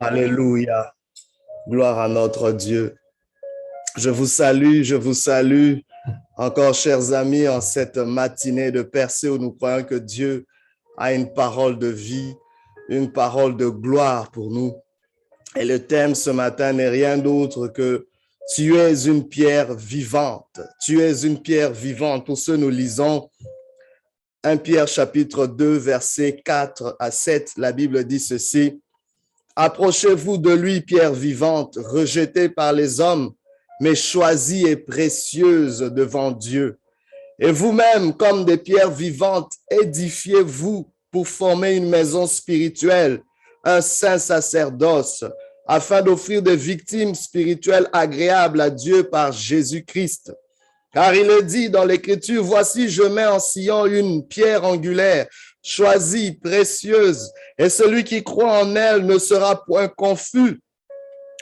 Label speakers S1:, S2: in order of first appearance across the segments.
S1: Alléluia. Gloire à notre Dieu. Je vous salue encore, chers amis, en cette matinée de percée où nous croyons que Dieu a une parole de vie, une parole de gloire pour nous. Et le thème ce matin n'est rien d'autre que tu es une pierre vivante. Tu es une pierre vivante. Pour ce, nous lisons 1 Pierre chapitre 2, versets 4 à 7. La Bible dit ceci. Approchez-vous de lui, pierre vivante, rejetée par les hommes, mais choisie et précieuse devant Dieu. Et vous-même, comme des pierres vivantes, édifiez-vous pour former une maison spirituelle, un saint sacerdoce, afin d'offrir des victimes spirituelles agréables à Dieu par Jésus-Christ. Car il est dit dans l'Écriture, voici, je mets en Sion une pierre angulaire, choisie, précieuse, et celui qui croit en elle ne sera point confus.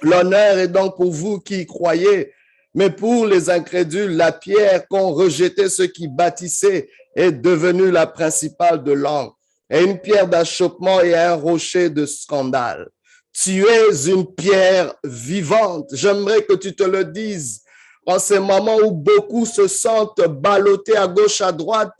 S1: L'honneur est donc pour vous qui y croyez, mais pour les incrédules, la pierre qu'ont rejeté ceux qui bâtissaient est devenue la principale de l'angle, et une pierre d'achoppement et un rocher de scandale. Tu es une pierre vivante. J'aimerais que tu te le dises en ces moments où beaucoup se sentent ballottés à gauche, à droite.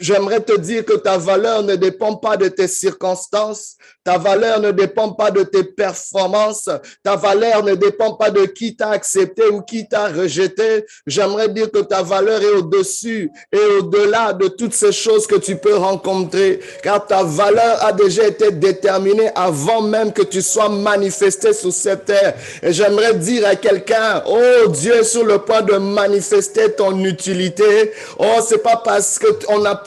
S1: J'aimerais te dire que ta valeur ne dépend pas de tes circonstances, ta valeur ne dépend pas de tes performances, ta valeur ne dépend pas de qui t'a accepté ou qui t'a rejeté. J'aimerais dire que ta valeur est au-dessus et au-delà de toutes ces choses que tu peux rencontrer, car ta valeur a déjà été déterminée avant même que tu sois manifesté sur cette terre. Et j'aimerais dire à quelqu'un, oh, Dieu est sur le point de manifester ton utilité. Oh, c'est pas parce que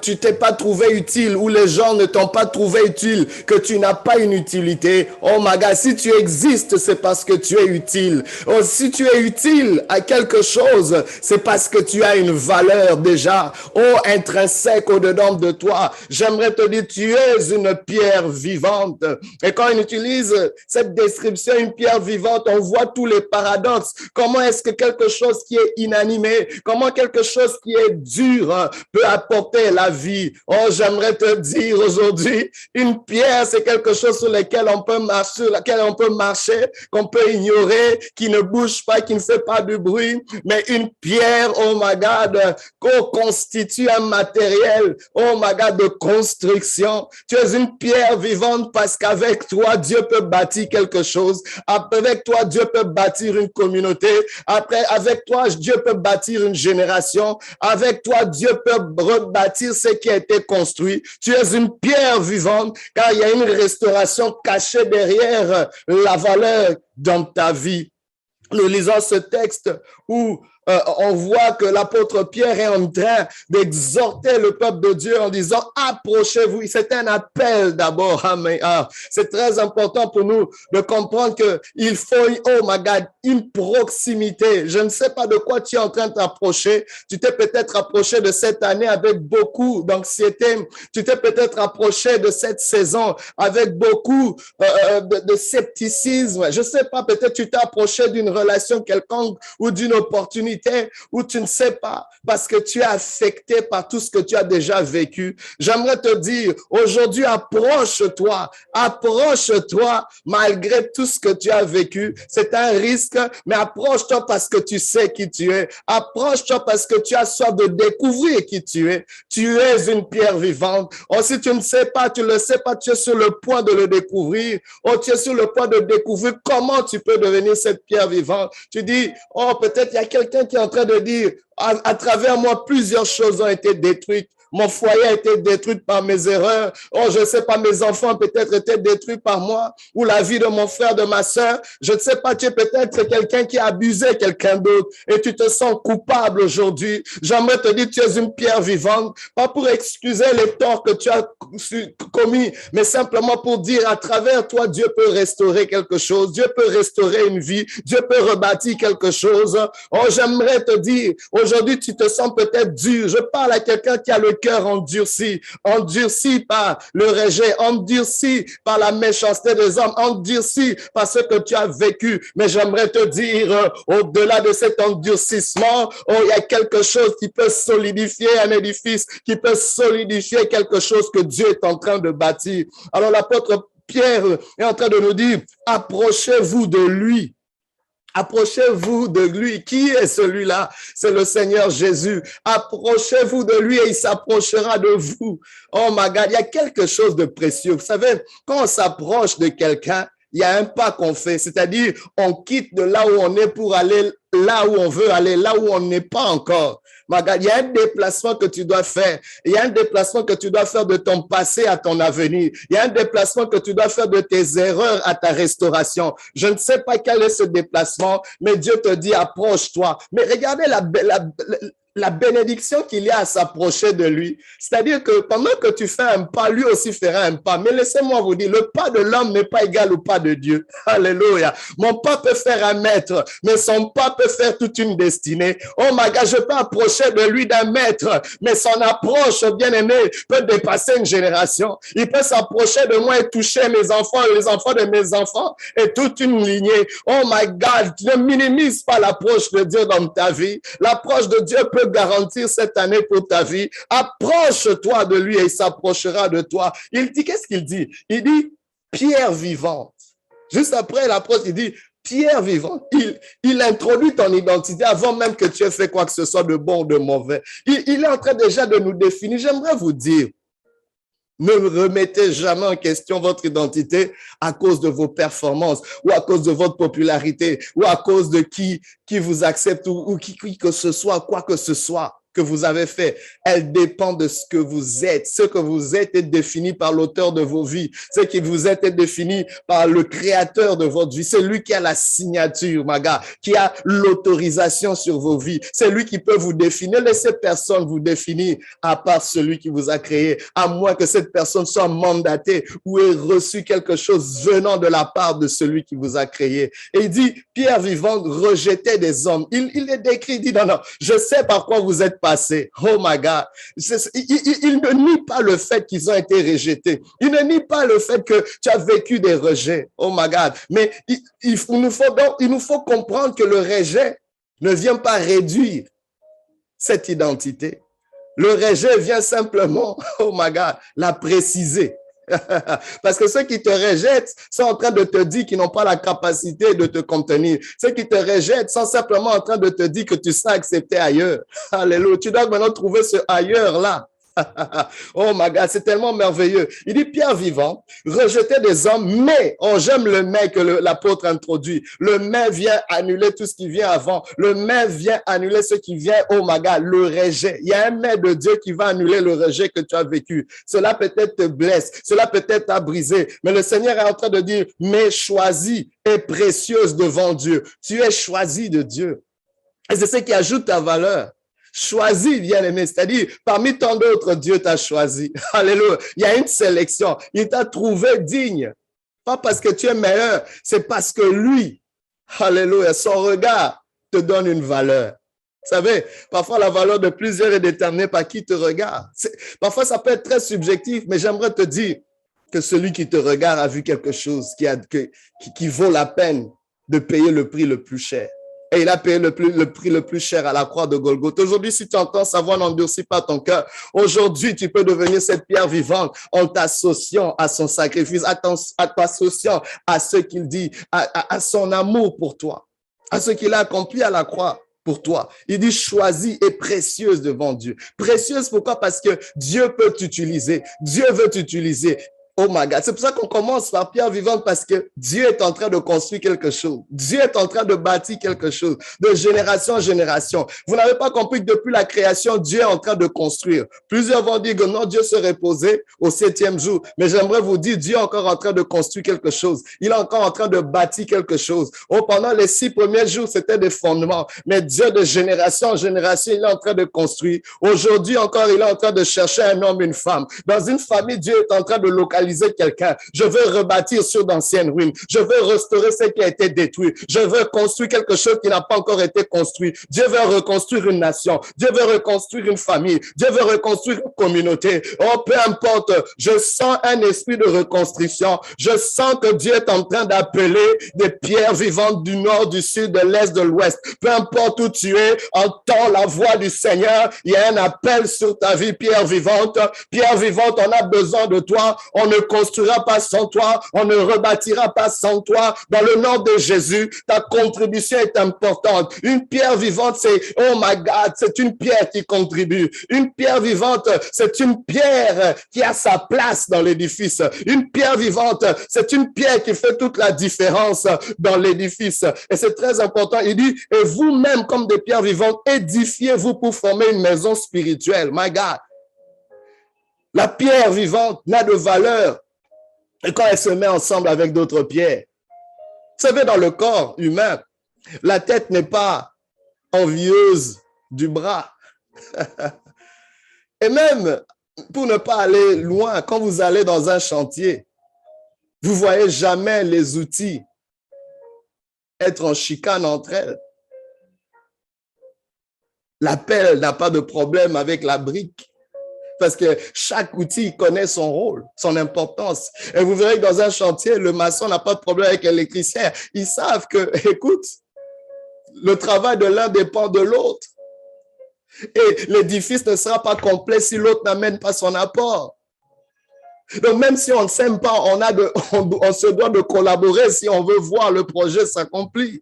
S1: tu t'es pas trouvé utile ou les gens ne t'ont pas trouvé utile que tu n'as pas une utilité. Oh my God, si tu existes, c'est parce que tu es utile. Oh, si tu es utile à quelque chose, c'est parce que tu as une valeur déjà, oh, intrinsèque au-dedans de toi. J'aimerais te dire, tu es une pierre vivante. Et quand on utilise cette description, une pierre vivante, on voit tous les paradoxes. Comment est-ce que quelque chose qui est inanimé, comment quelque chose qui est dur peut apporter la vie. Oh, j'aimerais te dire aujourd'hui, une pierre, c'est quelque chose sur lequel on peut marcher, qu'on peut ignorer, qui ne bouge pas, qui ne fait pas de bruit. Mais une pierre, oh my God, constitue un matériel, oh my God, de construction. Tu es une pierre vivante parce qu'avec toi, Dieu peut bâtir quelque chose. Avec toi, Dieu peut bâtir une communauté. Avec toi, Dieu peut bâtir une génération. Avec toi, Dieu peut rebâtir ce qui a été construit. Tu es une pierre vivante car il y a une restauration cachée derrière la valeur dans ta vie. Nous lisons ce texte où on voit que l'apôtre Pierre est en train d'exhorter le peuple de Dieu en disant approchez-vous. C'est un appel d'abord. Amen. C'est très important pour nous de comprendre que il faut, oh my God, une proximité. Je ne sais pas de quoi tu es en train de t'approcher. Tu t'es peut-être approché de cette année avec beaucoup d'anxiété. Tu t'es peut-être approché de cette saison avec beaucoup de scepticisme. Je ne sais pas, peut-être tu t'es approché d'une relation quelconque ou d'une opportunité où tu ne sais pas parce que tu es affecté par tout ce que tu as déjà vécu. J'aimerais te dire, aujourd'hui, approche-toi malgré tout ce que tu as vécu. C'est un risque, mais approche-toi parce que tu sais qui tu es. Approche-toi parce que tu as soif de découvrir qui tu es. Tu es une pierre vivante. Oh, si tu ne sais pas, tu ne le sais pas, tu es sur le point de le découvrir. Oh, tu es sur le point de découvrir comment tu peux devenir cette pierre vivante. Tu dis, oh, peut-être il y a quelqu'un qui est en train de dire, à travers moi, plusieurs choses ont été détruites. Mon foyer a été détruit par mes erreurs. Oh, je ne sais pas, mes enfants peut-être étaient détruits par moi ou la vie de mon frère, de ma sœur. Je ne sais pas, tu es peut-être quelqu'un qui a abusé quelqu'un d'autre et tu te sens coupable aujourd'hui. J'aimerais te dire, tu es une pierre vivante, pas pour excuser les torts que tu as commis, mais simplement pour dire à travers toi, Dieu peut restaurer quelque chose. Dieu peut restaurer une vie. Dieu peut rebâtir quelque chose. Oh, j'aimerais te dire, aujourd'hui, tu te sens peut-être dur. Je parle à quelqu'un qui a le cœur endurci par le rejet, endurci par la méchanceté des hommes, endurci par ce que tu as vécu. Mais j'aimerais te dire, au-delà de cet endurcissement, il y a quelque chose qui peut solidifier un édifice, qui peut solidifier quelque chose que Dieu est en train de bâtir. Alors l'apôtre Pierre est en train de nous dire, approchez-vous de lui. Approchez-vous de lui. Qui est celui-là? C'est le Seigneur Jésus. Approchez-vous de lui et il s'approchera de vous. Oh my God, il y a quelque chose de précieux. Vous savez, quand on s'approche de quelqu'un, il y a un pas qu'on fait, c'est-à-dire on quitte de là où on est pour aller là où on veut aller, là où on n'est pas encore. My God, il y a un déplacement que tu dois faire. Il y a un déplacement que tu dois faire de ton passé à ton avenir. Il y a un déplacement que tu dois faire de tes erreurs à ta restauration. Je ne sais pas quel est ce déplacement, mais Dieu te dit, approche-toi. Mais regardez la bénédiction qu'il y a à s'approcher de lui. C'est-à-dire que pendant que tu fais un pas, lui aussi fera un pas. Mais laissez-moi vous dire, le pas de l'homme n'est pas égal au pas de Dieu. Alléluia. Mon pas peut faire 1 mètre, mais son pas peut faire toute une destinée. Oh my God, je peux approcher de lui d'1 mètre, mais son approche, bien-aimé, peut dépasser une génération. Il peut s'approcher de moi et toucher mes enfants, les enfants de mes enfants et toute une lignée. Oh my God, ne minimise pas l'approche de Dieu dans ta vie. L'approche de Dieu peut garantir cette année pour ta vie. Approche-toi de lui et il s'approchera de toi. Il dit, qu'est-ce qu'il dit? Il dit, pierre vivante. Juste après l'approche, il dit, pierre vivante. Il introduit ton identité avant même que tu aies fait quoi que ce soit de bon ou de mauvais. Il est en train déjà de nous définir. J'aimerais vous dire, ne remettez jamais en question votre identité à cause de vos performances ou à cause de votre popularité ou à cause de qui vous accepte ou qui que ce soit, quoi que ce soit que vous avez fait. Elle dépend de ce que vous êtes. Ce que vous êtes est défini par l'auteur de vos vies. Ce qui vous êtes est défini par le créateur de votre vie. C'est lui qui a la signature, my God, qui a l'autorisation sur vos vies. C'est lui qui peut vous définir. Laissez personne vous définir à part celui qui vous a créé, à moins que cette personne soit mandatée ou ait reçu quelque chose venant de la part de celui qui vous a créé. Et il dit, pierre vivante rejetait des hommes. Il est décrit, il dit, non, je sais par quoi vous êtes passé. Oh my God. Il ne nie pas le fait qu'ils ont été rejetés. Il ne nie pas le fait que tu as vécu des rejets. Oh my God. Mais il nous faut comprendre que le rejet ne vient pas réduire cette identité. Le rejet vient simplement, oh my God, la préciser. Parce que ceux qui te rejettent sont en train de te dire qu'ils n'ont pas la capacité de te contenir. Ceux qui te rejettent sont simplement en train de te dire que tu seras accepté ailleurs. Alléluia. Tu dois maintenant trouver ce ailleurs-là. Oh my God, c'est tellement merveilleux. Il dit pierre vivant, rejeter des hommes, mais, oh j'aime le mais que l'apôtre introduit. Le mais vient annuler tout ce qui vient avant. Le mais vient annuler ce qui vient, oh my God, le rejet. Il y a un mais de Dieu qui va annuler le rejet que tu as vécu. Cela peut-être te blesse, cela peut-être t'a brisé, mais le Seigneur est en train de dire, mais choisie et précieuse devant Dieu. Tu es choisi de Dieu. Et c'est ce qui ajoute ta valeur. Choisi, bien-aimé, c'est-à-dire parmi tant d'autres, Dieu t'a choisi. Alléluia. Il y a une sélection. Il t'a trouvé digne. Pas parce que tu es meilleur, c'est parce que lui, alléluia, son regard te donne une valeur. Vous savez, parfois la valeur de plusieurs est déterminée par qui te regarde. Parfois ça peut être très subjectif, mais j'aimerais te dire que celui qui te regarde a vu quelque chose qui vaut la peine de payer le prix le plus cher. Et il a payé le prix le plus cher à la croix de Golgotha. Aujourd'hui, si tu entends sa voix, n'endurcis pas ton cœur. Aujourd'hui, tu peux devenir cette pierre vivante en t'associant à son sacrifice, en t'associant à ce qu'il dit, à son amour pour toi, à ce qu'il a accompli à la croix pour toi. Il dit choisie et précieuse devant Dieu. Précieuse, pourquoi? Parce que Dieu peut t'utiliser. Dieu veut t'utiliser. Oh my God, c'est pour ça qu'on commence par pierre vivante, parce que Dieu est en train de construire quelque chose. Dieu est en train de bâtir quelque chose de génération en génération. Vous n'avez pas compris que depuis la création, Dieu est en train de construire. Plusieurs vont dire que non, Dieu se reposait au 7e jour. Mais j'aimerais vous dire, Dieu est encore en train de construire quelque chose. Il est encore en train de bâtir quelque chose. Oh, pendant les 6 premiers jours, c'était des fondements. Mais Dieu, de génération en génération, il est en train de construire. Aujourd'hui encore, il est en train de chercher un homme, une femme. Dans une famille, Dieu est en train de localiser quelqu'un. Je veux rebâtir sur d'anciennes ruines. Je veux restaurer ce qui a été détruit. Je veux construire quelque chose qui n'a pas encore été construit. Dieu veut reconstruire une nation. Dieu veut reconstruire une famille. Dieu veut reconstruire une communauté. Oh, peu importe. Je sens un esprit de reconstruction. Je sens que Dieu est en train d'appeler des pierres vivantes du nord, du sud, de l'est, de l'ouest. Peu importe où tu es, entends la voix du Seigneur. Il y a un appel sur ta vie, pierre vivante. Pierre vivante, on a besoin de toi. On ne ne construira pas sans toi, on ne rebâtira pas sans toi. Dans le nom de Jésus, ta contribution est importante. Une pierre vivante, c'est, oh my God, c'est une pierre qui contribue. Une pierre vivante, c'est une pierre qui a sa place dans l'édifice. Une pierre vivante, c'est une pierre qui fait toute la différence dans l'édifice. Et c'est très important. Il dit, et vous-même, comme des pierres vivantes, édifiez-vous pour former une maison spirituelle. My God. La pierre vivante n'a de valeur et quand elle se met ensemble avec d'autres pierres. Vous savez, dans le corps humain, la tête n'est pas envieuse du bras. Et même, pour ne pas aller loin, quand vous allez dans un chantier, vous ne voyez jamais les outils être en chicane entre elles. La pelle n'a pas de problème avec la brique parce que chaque outil connaît son rôle, son importance. Et vous verrez que dans un chantier, le maçon n'a pas de problème avec l'électricien. Ils savent que, écoute, le travail de l'un dépend de l'autre. Et l'édifice ne sera pas complet si l'autre n'amène pas son apport. Donc, même si on ne s'aime pas, on se doit de collaborer si on veut voir le projet s'accomplir.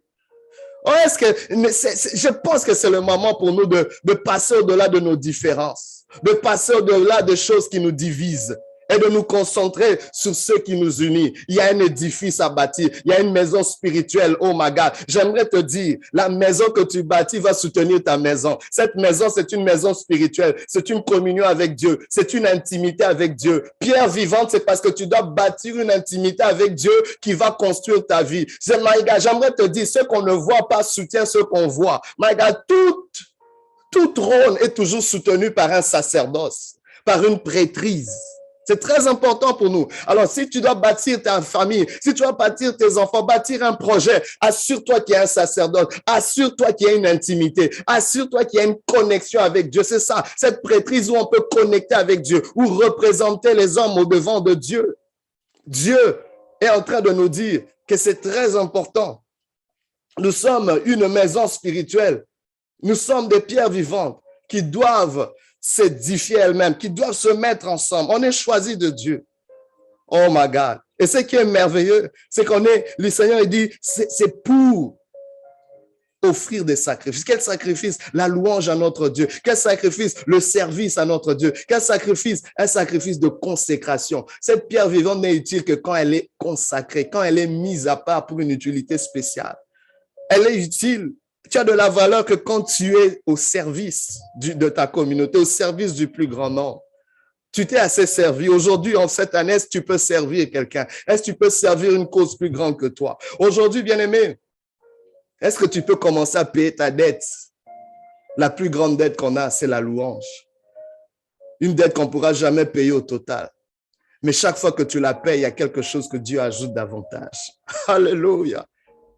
S1: Je pense que c'est le moment pour nous de passer au-delà de nos différences, de passer au-delà des choses qui nous divisent et de nous concentrer sur ce qui nous unit. Il y a un édifice à bâtir, il y a une maison spirituelle. Oh my God, j'aimerais te dire, la maison que tu bâtis va soutenir ta maison. Cette maison, c'est une maison spirituelle, c'est une communion avec Dieu, c'est une intimité avec Dieu. Pierre vivante, c'est parce que tu dois bâtir une intimité avec Dieu qui va construire ta vie. My God, j'aimerais te dire, ce qu'on ne voit pas soutient ce qu'on voit. My God, tout trône est toujours soutenu par un sacerdoce, par une prêtrise. C'est très important pour nous. Alors, si tu dois bâtir ta famille, si tu dois bâtir tes enfants, bâtir un projet, assure-toi qu'il y a un sacerdoce, assure-toi qu'il y a une intimité, assure-toi qu'il y a une connexion avec Dieu. C'est ça, cette prêtrise où on peut connecter avec Dieu, où représenter les hommes au devant de Dieu. Dieu est en train de nous dire que c'est très important. Nous sommes une maison spirituelle. Nous sommes des pierres vivantes qui doivent s'édifier elles-mêmes, qui doivent se mettre ensemble. On est choisi de Dieu. Oh my God. Et ce qui est merveilleux, c'est le Seigneur dit, c'est pour offrir des sacrifices. Quel sacrifice? La louange à notre Dieu. Quel sacrifice? Le service à notre Dieu. Quel sacrifice? Un sacrifice de consécration. Cette pierre vivante n'est utile que quand elle est consacrée, quand elle est mise à part pour une utilité spéciale. Elle est utile. Tu as de la valeur que quand tu es au service de ta communauté, au service du plus grand nombre. Tu t'es assez servi. Aujourd'hui, en cette année, est-ce que tu peux servir quelqu'un? Est-ce que tu peux servir une cause plus grande que toi? Aujourd'hui, bien-aimé, est-ce que tu peux commencer à payer ta dette? La plus grande dette qu'on a, c'est la louange. Une dette qu'on ne pourra jamais payer au total. Mais chaque fois que tu la payes, il y a quelque chose que Dieu ajoute davantage. Alléluia.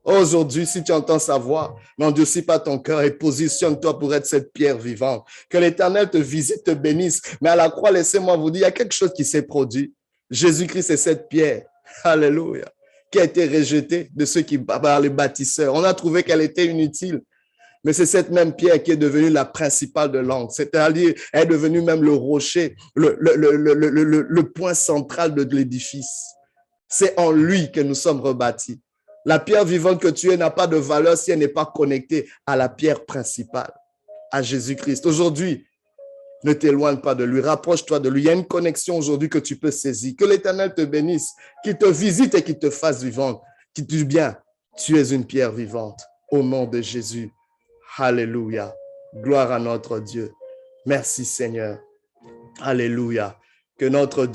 S1: Aujourd'hui, si tu entends sa voix, n'endurcis pas ton cœur et positionne-toi pour être cette pierre vivante. Que l'Éternel te visite, te bénisse. Mais à la croix, laissez-moi vous dire, il y a quelque chose qui s'est produit. Jésus-Christ est cette pierre. Alléluia. Qui a été rejetée de ceux qui, par les bâtisseurs. On a trouvé qu'elle était inutile. Mais c'est cette même pierre qui est devenue la principale de l'angle. C'est-à-dire, elle est devenue même le rocher, le point central de l'édifice. C'est en lui que nous sommes rebâtis. La pierre vivante que tu es n'a pas de valeur si elle n'est pas connectée à la pierre principale, à Jésus-Christ. Aujourd'hui, ne t'éloigne pas de lui, rapproche-toi de lui. Il y a une connexion aujourd'hui que tu peux saisir. Que l'Éternel te bénisse, qu'il te visite et qu'il te fasse vivante. Qu'il te dise bien, tu es une pierre vivante. Au nom de Jésus. Alléluia. Gloire à notre Dieu. Merci Seigneur. Alléluia. Que notre Dieu